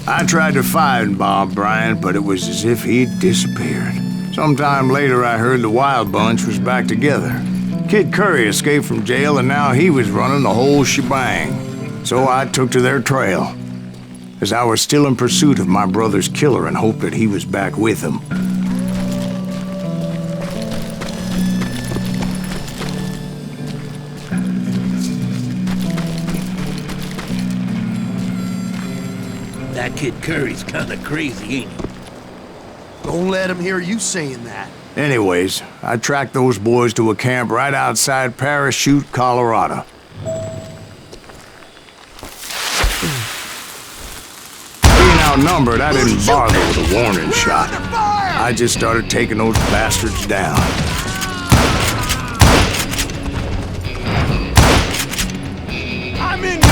I tried to find Bob Bryant, but it was as if he'd disappeared. Sometime later, I heard the Wild Bunch was back together. Kid Curry escaped from jail, and now he was running the whole shebang. So I took to their trail, as I was still in pursuit of my brother's killer and hoped that he was back with him. That Kid Curry's kinda crazy, ain't he? Don't let him hear you saying that. Anyways, I tracked those boys to a camp right outside Parachute, Colorado. Being outnumbered, I didn't bother with a warning shot. I just started taking those bastards down. I'm into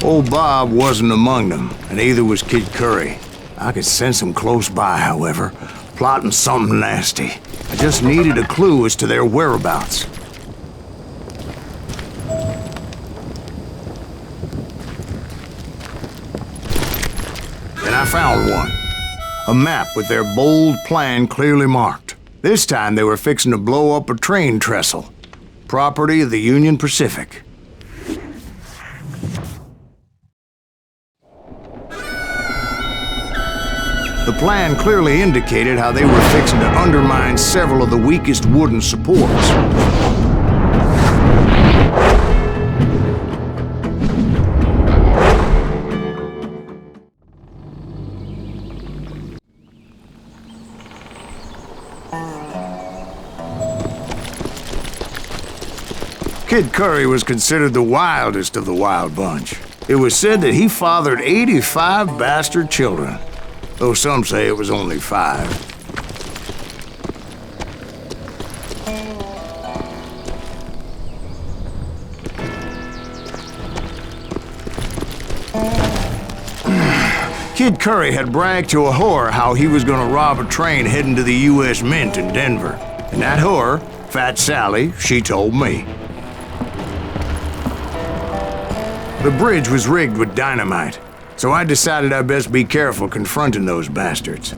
you! Old Bob wasn't among them, and neither was Kid Curry. I could sense them close by, however, plotting something nasty. I just needed a clue as to their whereabouts. And I found one. A map with their bold plan clearly marked. This time they were fixing to blow up a train trestle. Property of the Union Pacific. The plan clearly indicated how they were fixing to undermine several of the weakest wooden supports. Kid Curry was considered the wildest of the Wild Bunch. It was said that he fathered 85 bastard children, though some say it was only 5. Kid Curry had bragged to a whore how he was gonna rob a train heading to the U.S. Mint in Denver. And that whore, Fat Sally, she told me. The bridge was rigged with dynamite, so I decided I'd best be careful confronting those bastards.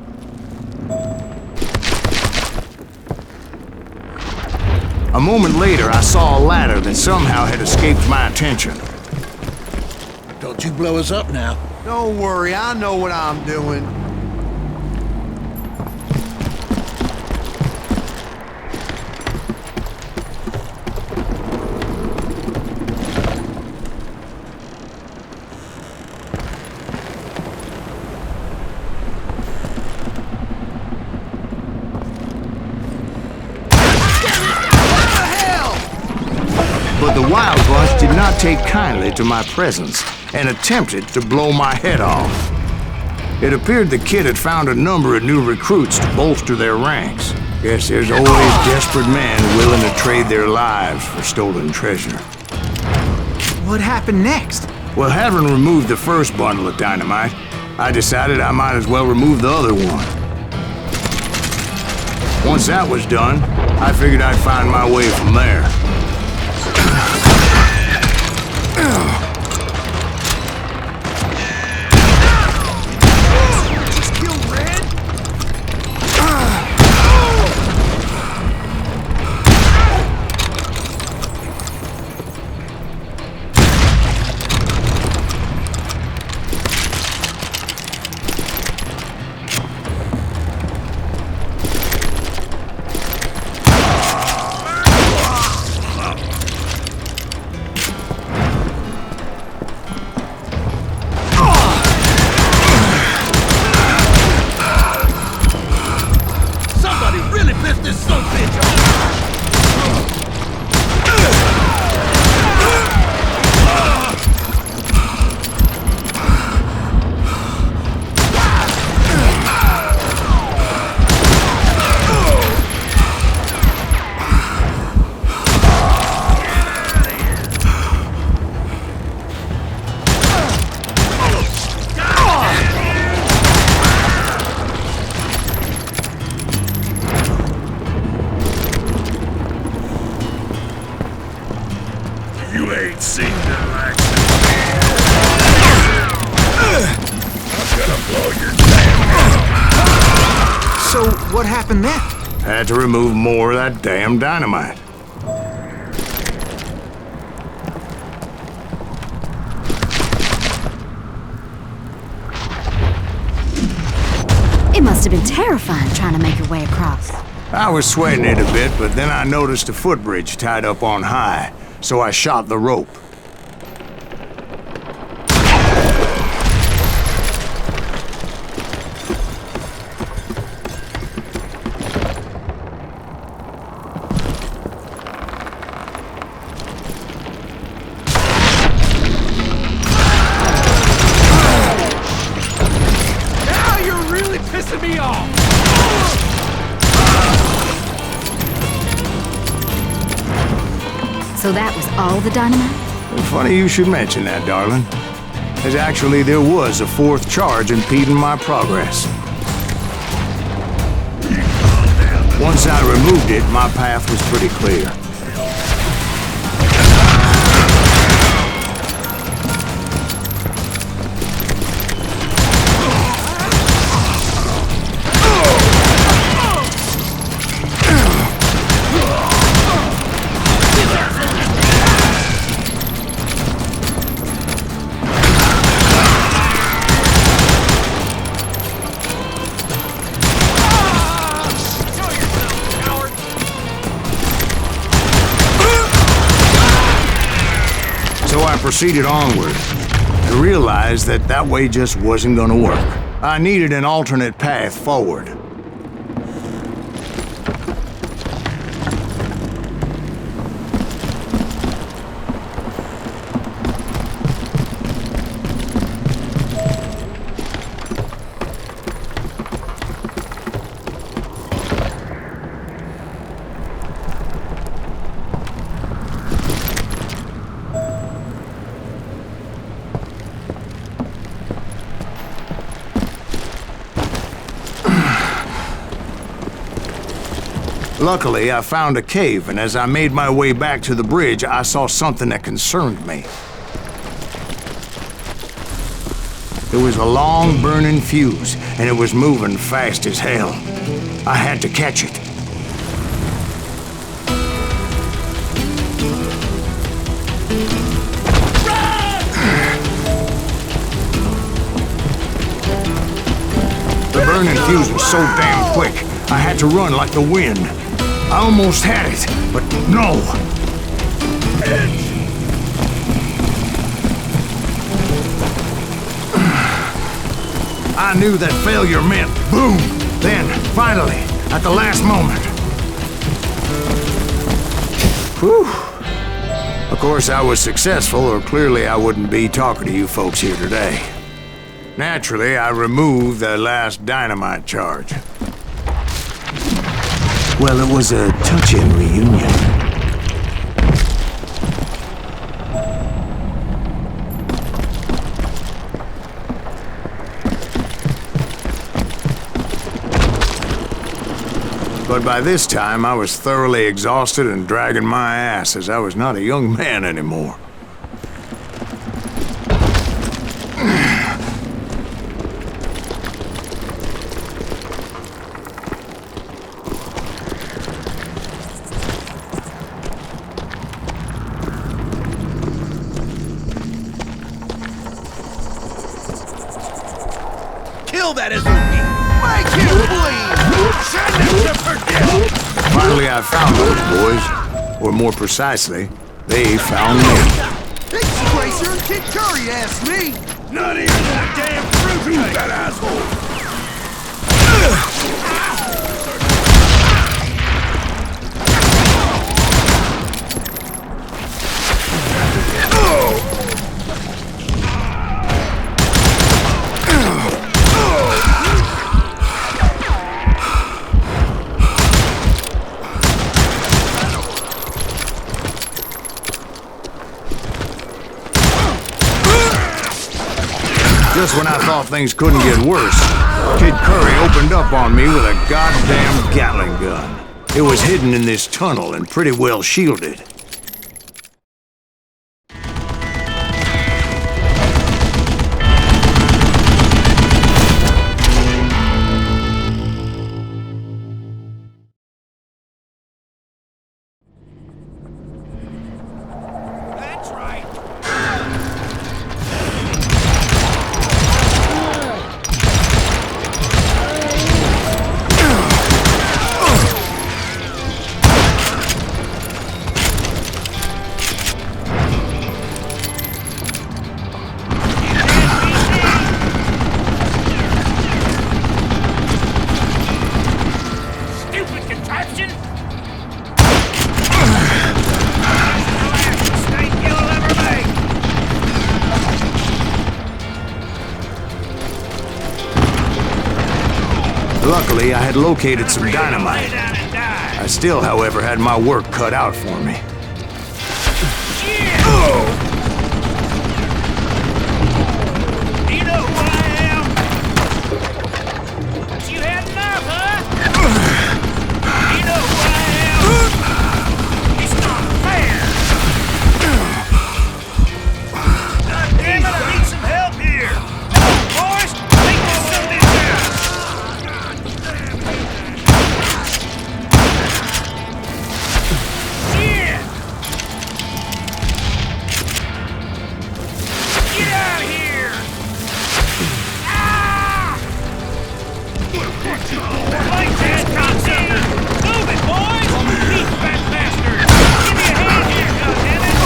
A moment later, I saw a ladder that somehow had escaped my attention. Don't you blow us up now. Don't worry, I know what I'm doing. But the Wild Bunch did not take kindly to my presence and attempted to blow my head off. It appeared the kid had found a number of new recruits to bolster their ranks. Guess there's always desperate men willing to trade their lives for stolen treasure. What happened next? Well, having removed the first bundle of dynamite, I decided I might as well remove the other one. Once that was done, I figured I'd find my way from there. You ain't seen the likes of me. So, what happened then? Had to remove more of that damn dynamite. It must have been terrifying trying to make your way across. I was sweating it a bit, but then I noticed a footbridge tied up on high, so I shot the rope. So that was all the dynamite? Funny you should mention that, darling. As actually there was a fourth charge impeding my progress. Once I removed it, my path was pretty clear. I proceeded onward. I realized that that way just wasn't gonna work. I needed an alternate path forward. Luckily, I found a cave, and as I made my way back to the bridge, I saw something that concerned me. It was a long, burning fuse, and it was moving fast as hell. I had to catch it. The burning fuse was so damn quick, I had to run like the wind. I almost had it, but no. I knew that failure meant boom. Then, finally, at the last moment. Whew. Of course, I was successful, or clearly I wouldn't be talking to you folks here today. Naturally, I removed the last dynamite charge. Well, it was a touching reunion. But by this time, I was thoroughly exhausted and dragging my ass, as I was not a young man anymore. Kill that Azuki! Make him bleed! Send him to forget! Finally, I found those boys. Or more precisely, they found me. Disgracer and Kid Curry asked me! None of your goddamn fruit, you that asshole! Just when I thought things couldn't get worse, Kid Curry opened up on me with a goddamn Gatling gun. It was hidden in this tunnel and pretty well shielded. Luckily, I had located some dynamite. Lay down and die. I still, however, had my work cut out for me. Yeah. You know who I am? You had enough, huh? You know who I am? It's not fair. God damn it, I need some help here. Boys, take this son of a bitch out. Shit! Get out of here! Ah! Like that, cocksucker! Move it, boys! These fat bastards! Give me a hand here, goddammit!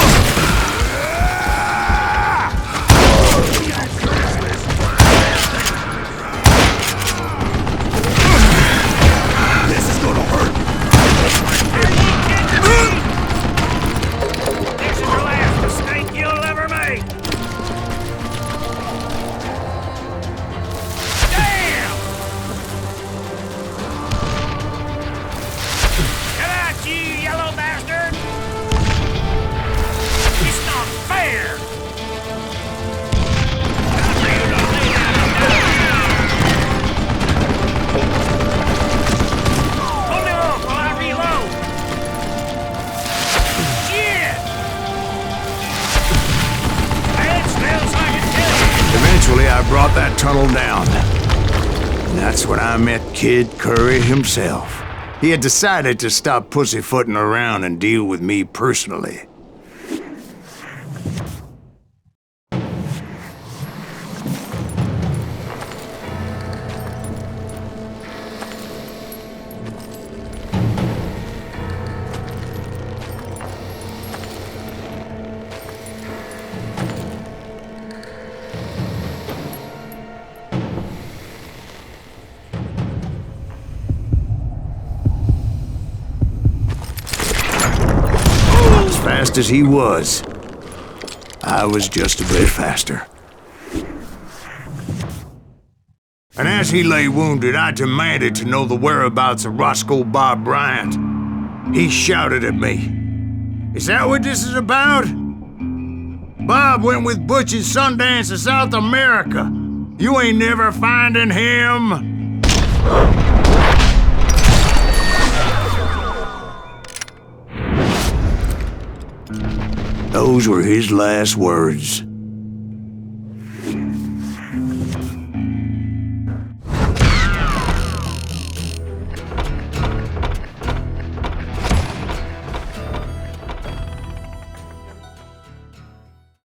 This is gonna hurt. This is the last mistake you'll ever make! Damn! Get out, you yellow bastard! It's not fair! Time for you to lay down and die. Hold me off while I reload! Shit! That smells like a killing! Eventually, I brought that tunnel down. And that's when I met Kid Curry himself. He had decided to stop pussyfooting around and deal with me personally. As fast as he was, I was just a bit faster. And as he lay wounded, I demanded to know the whereabouts of Roscoe Bob Bryant. He shouted at me, "Is that what this is about? Bob went with Butch and Sundance to South America. You ain't never finding him." Those were his last words.